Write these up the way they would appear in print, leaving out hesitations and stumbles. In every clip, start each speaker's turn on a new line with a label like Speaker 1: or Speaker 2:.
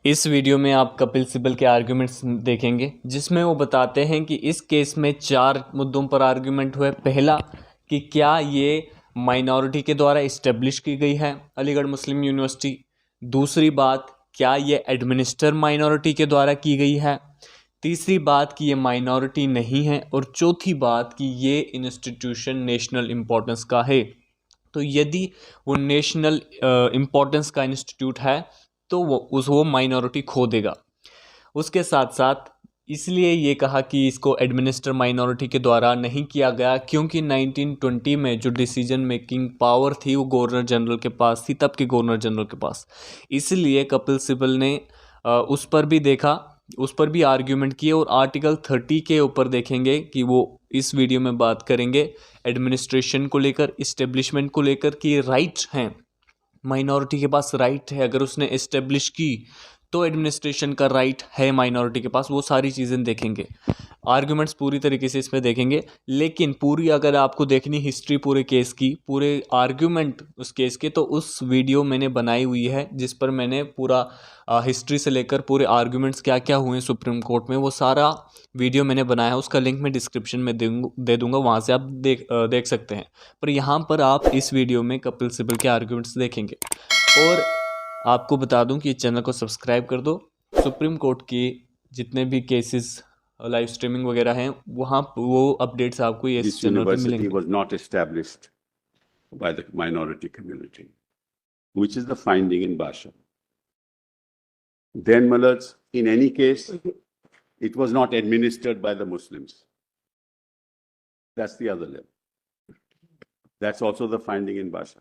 Speaker 1: इस वीडियो में आप कपिल सिब्बल के आर्ग्यूमेंट्स देखेंगे, जिसमें वो बताते हैं कि इस केस में 4 मुद्दों पर आर्ग्यूमेंट हुए। पहला, कि क्या ये माइनॉरिटी के द्वारा इस्टेब्लिश की गई है अलीगढ़ मुस्लिम यूनिवर्सिटी। दूसरी बात, क्या ये एडमिनिस्टर माइनॉरिटी के द्वारा की गई है। तीसरी बात कि ये माइनॉरिटी नहीं है। और चौथी बात कि ये इंस्टीट्यूशन नेशनल इम्पोर्टेंस का है। तो यदि वो नेशनल इम्पोर्टेंस का इंस्टीट्यूट है तो वो माइनॉरिटी खो देगा। उसके साथ साथ इसलिए ये कहा कि इसको एडमिनिस्टर माइनॉरिटी के द्वारा नहीं किया गया, क्योंकि 1920 में जो डिसीजन मेकिंग पावर थी वो गवर्नर जनरल के पास थी, तब के गवर्नर जनरल के पास। इसलिए कपिल सिब्बल ने उस पर भी देखा, उस पर भी आर्ग्यूमेंट किए। और आर्टिकल 30 के ऊपर देखेंगे कि वो इस वीडियो में बात करेंगे एडमिनिस्ट्रेशन को लेकर, इस्टेब्लिशमेंट को लेकर, कि राइट हैं, माइनॉरिटी के पास राइट है। अगर उसने इस्टेब्लिश की तो एडमिनिस्ट्रेशन का राइट है माइनॉरिटी के पास। वो सारी चीज़ें देखेंगे, आर्ग्यूमेंट्स पूरी तरीके से इसमें देखेंगे। लेकिन पूरी अगर आपको देखनी हिस्ट्री पूरे केस की, पूरे आर्ग्यूमेंट उस केस के, तो उस वीडियो मैंने बनाई हुई है जिस पर मैंने पूरा हिस्ट्री से लेकर पूरे आर्ग्यूमेंट्स क्या क्या हुए सुप्रीम कोर्ट में, वो सारा वीडियो मैंने बनाया है। उसका लिंक मैं डिस्क्रिप्शन में दे दूंगा, वहाँ से आप देख सकते हैं। पर यहाँ पर आप इस वीडियो में कपिल सिब्बल के आर्ग्यूमेंट्स देखेंगे। और आपको बता दूं कि इस चैनल को सब्सक्राइब कर दो। सुप्रीम कोर्ट की जितने भी केसेस लाइव स्ट्रीमिंग वगैरह हैं, वहाँ वो अपडेट्स आपको इस
Speaker 2: This
Speaker 1: चैनल पे
Speaker 2: university
Speaker 1: मिलेंगे।
Speaker 2: was not established by the minority community, which is the finding in Basha. Then, Mallards, in any case, it was not administered by the Muslims. That's the other level. That's also the finding in Basha.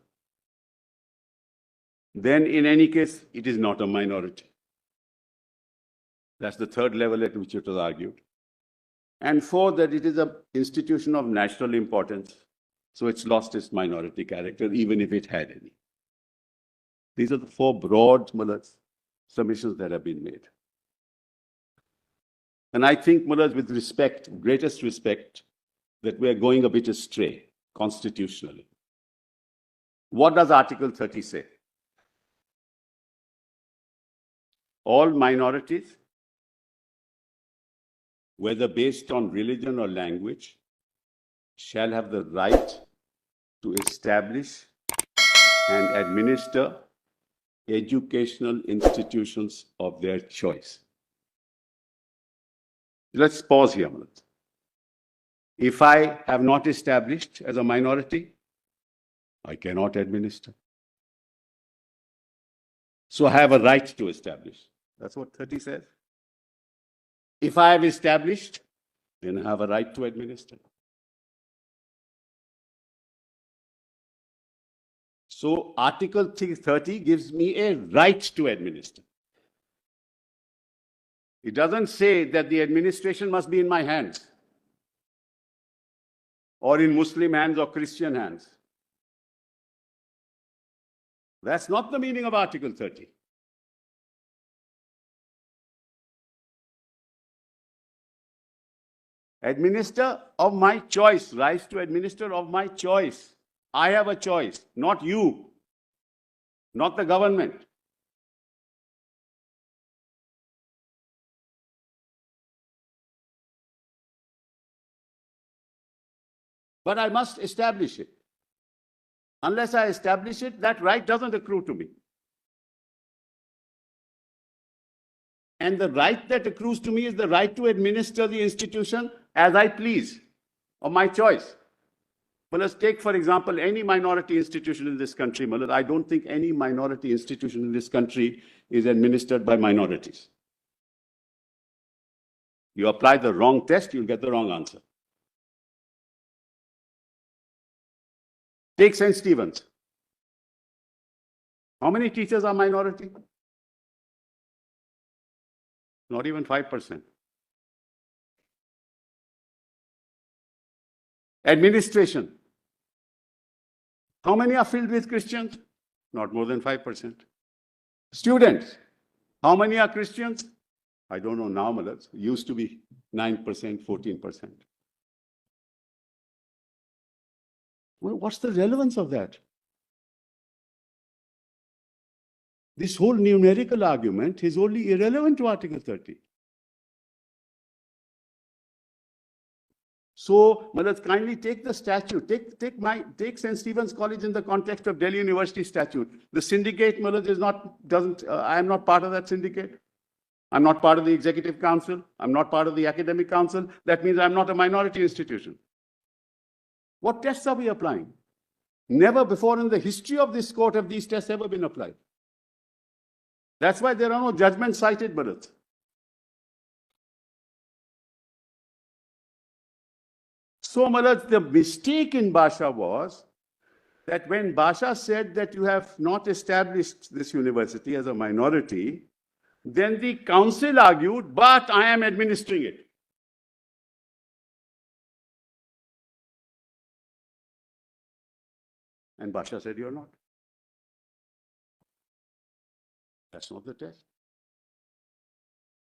Speaker 2: Then, in any case, it is not a minority. That's the third level at which it was argued. And fourth, that it is an institution of national importance, so it's lost its minority character, even if it had any. These are the four broad submissions that have been made. And I think, Mullahs, with respect, greatest respect, that we are going a bit astray constitutionally. What does Article 30 say? All minorities, whether based on religion or language, shall have the right to establish and administer educational institutions of their choice. Let's pause here a minute. If I have not established as a minority, I cannot administer. So I have a right to establish. That's what 30 says. If I have established, then I have a right to administer. So Article 30 gives me a right to administer. It doesn't say that the administration must be in my hands or in Muslim hands or Christian hands. That's not the meaning of Article 30. Administer of my choice, rise to administer of my choice. I have a choice, not you, not the government. But I must establish it. Unless I establish it, that right doesn't accrue to me. And the right that accrues to me is the right to administer the institution as I please, of my choice. Well, let's take, for example, any minority institution in this country. Well, I don't think any minority institution in this country is administered by minorities. You apply the wrong test, you'll get the wrong answer. Take St. Stephen's. How many teachers are minority? Not even 5%. Administration. How many are filled with Christians? Not more than 5%. Students. How many are Christians? I don't know now, Malaz. Used to be 9%, 14%. Well, what's the relevance of that? This whole numerical argument is only irrelevant to Article 30. So, let's kindly take the statute. Take St. Stephen's College in the context of Delhi University statute. The syndicate, I am not part of that syndicate. I'm not part of the executive council. I'm not part of the academic council. That means I'm not a minority institution. What tests are we applying? Never before in the history of this court have these tests ever been applied. That's why there are no judgments cited, Bharat. So, Maharaj, the mistake in Basha was that when Basha said that you have not established this university as a minority, then the council argued, but I am administering it. And Basha said, you're not. That's not the test.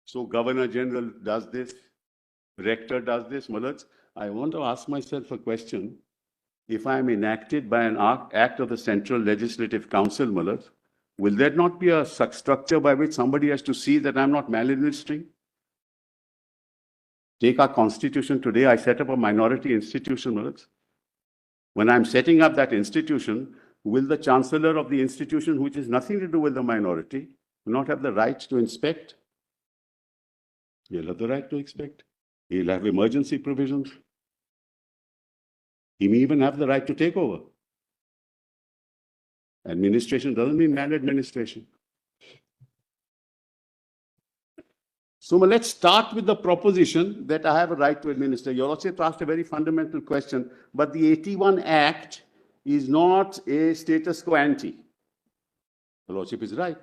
Speaker 2: So Governor General does this, Rector does this. Maharaj, I want to ask myself a question. If I am enacted by an act of the Central Legislative Council, Maharaj, will there not be a structure by which somebody has to see that I'm not maladministering? Take our constitution today, I set up a minority institution, Maharaj. When I'm setting up that institution, will the chancellor of the institution, which has nothing to do with the minority, not have the right to inspect? He'll have the right to inspect. He'll have emergency provisions. He may even have the right to take over. Administration doesn't mean maladministration. So let's start with the proposition that I have a right to administer. Your Lordship asked a very fundamental question, but the 81 Act is not a status quo ante. Your Lordship is right,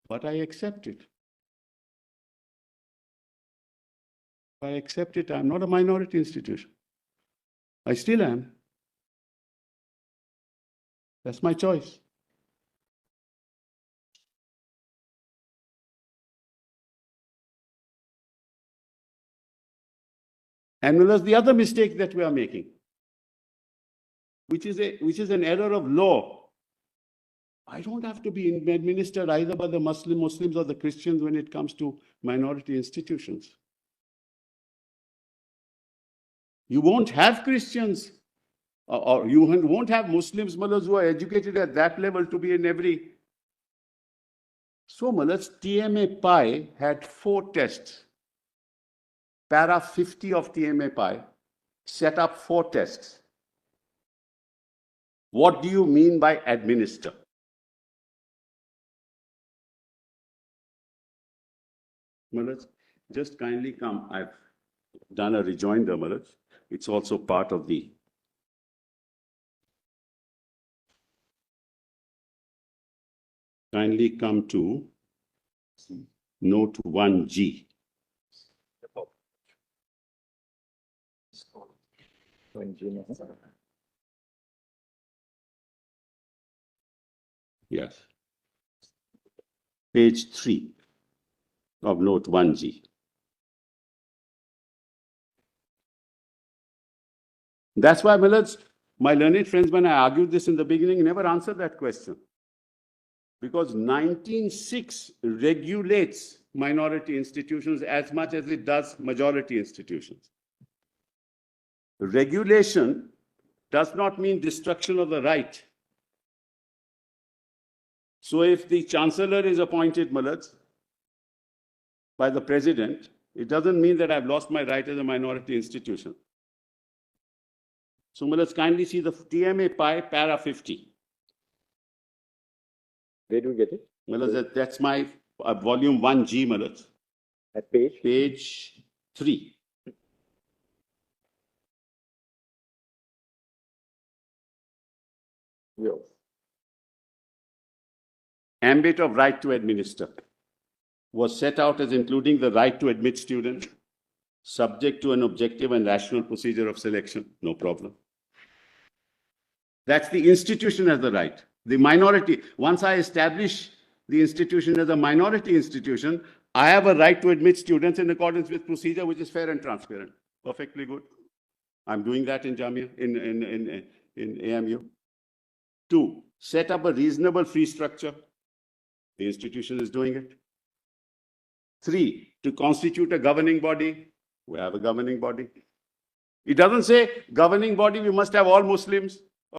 Speaker 2: but I accept it. I accept it. I'm not a minority institution. I still am. That's my choice. And the other mistake that we are making, which is an error of law. I don't have to be administered either by the Muslims or the Christians when it comes to minority institutions. You won't have Christians or you won't have Muslims, who are educated at that level to be in every. So, TMA Pi had 4 tests. Para 50 of TMA Pi set up 4 tests. What do you mean by administer? Just kindly come. I've done a rejoinder, Maharaj. It's also part of the. Kindly come to note 1G. Yes. Page 3 of note 1G. That's why, my learned friends, when I argued this in the beginning, never answered that question. Because 19(6) regulates minority institutions as much as it does majority institutions. Regulation does not mean destruction of the right. So if the chancellor is appointed, by the president, it doesn't mean that I've lost my right as a minority institution. So let's kindly see the TMA Pi para 50.
Speaker 3: Where do we get it?
Speaker 2: That's my volume 1G, Maharaj.
Speaker 3: At page?
Speaker 2: Page 3.
Speaker 3: Yes.
Speaker 2: Ambit of right to administer was set out as including the right to admit students, subject to an objective and rational procedure of selection. No problem. That's the institution as the right. The minority, once I establish the institution as a minority institution, I have a right to admit students in accordance with procedure which is fair and transparent. Perfectly good. I'm doing that in Jamia, in AMU. 2, set up a reasonable fee structure. The institution is doing it. 3, to constitute a governing body. We have a governing body. It doesn't say governing body, we must have all Muslims.